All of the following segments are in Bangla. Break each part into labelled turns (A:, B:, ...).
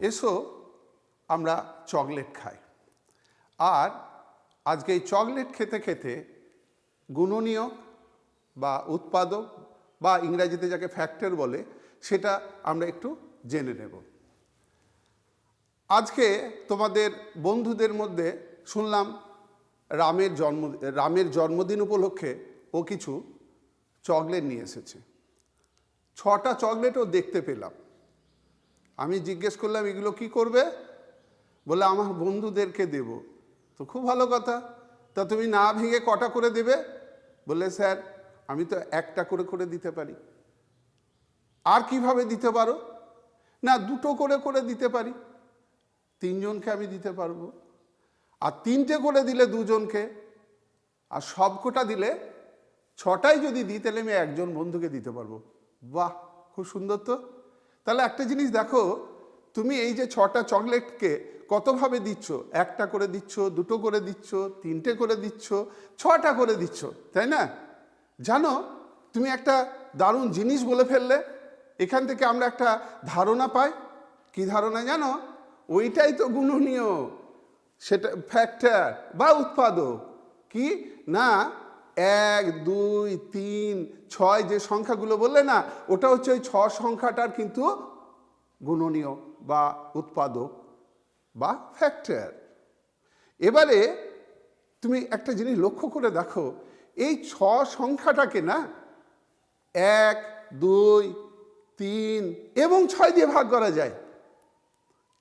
A: এসো আমরা চকলেট খাই। আর আজকে এই চকলেট খেতে খেতে গুণনীয়ক বা উৎপাদক বা ইংরাজিতে যাকে ফ্যাক্টর বলে সেটা আমরা একটু জেনে নেব। আজকে তোমাদের বন্ধুদের মধ্যে শুনলাম রামের জন্মদিন উপলক্ষে ও কিছু চকলেট নিয়ে এসেছে। 6টা চকলেটও দেখতে পেলাম। আমি জিজ্ঞেস করলাম এগুলো কি করবে? বলে আমার বন্ধুদেরকে দেব। তো খুব ভালো কথা, তা তুমি না ভেঙে কটা করে দেবে? বলে স্যার আমি তো একটা করে করে দিতে পারি। আর কিভাবে দিতে পারো? না 2টো করে করে দিতে পারি, 3 জনকে আমি দিতে পারবো। আর 3টে করে দিলে 2 জনকে, আর সবকটা দিলে 6টাই যদি দিই তাহলে আমি 1 জন বন্ধুকে দিতে পারবো। বাহ, খুব সুন্দর তো। তাহলে একটা জিনিস দেখো, তুমি এই যে 6টা চকলেটকে কতভাবে দিচ্ছ, 1টা করে দিচ্ছ, 2টো করে দিচ্ছ, 3টে করে দিচ্ছ, 6টা করে দিচ্ছ, তাই না? জানো, তুমি একটা দারুণ জিনিস বলে ফেললে। এখান থেকে আমরা একটা ধারণা পাই। কি ধারণা জানো? ওইটাই তো গুণনীয়, সেটা ফ্যাক্টর বা উৎপাদক। কি না, 1, 2, 3, 6 যে সংখ্যাগুলো বললে না, ওটা হচ্ছে ওই 6 সংখ্যাটার কিন্তু গুণনীয় বা উৎপাদক বা ফ্যাক্টর। এবারে তুমি একটা জিনিস লক্ষ্য করে দেখো, এই 6 সংখ্যাটাকে না 1, 2, 3 এবং 6 দিয়ে ভাগ করা যায়।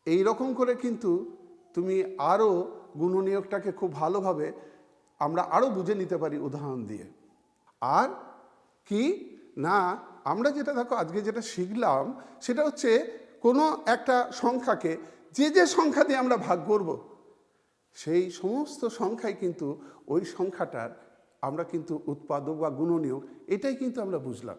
A: এই রকম করে কিন্তু তুমি আরও গুণনীয়কটাকে খুব ভালোভাবে আমরা আরও বুঝে নিতে পারি উদাহরণ দিয়ে। আর কি না, আমরা যেটা দেখো আজকে যেটা শিখলাম সেটা হচ্ছে কোনো একটা সংখ্যাকে যে সংখ্যা দিয়ে আমরা ভাগ করব, সেই সমস্ত সংখ্যাই কিন্তু ওই সংখ্যাটার আমরা কিন্তু উৎপাদক বা গুণনীয়ক, এটাই কিন্তু আমরা বুঝলাম।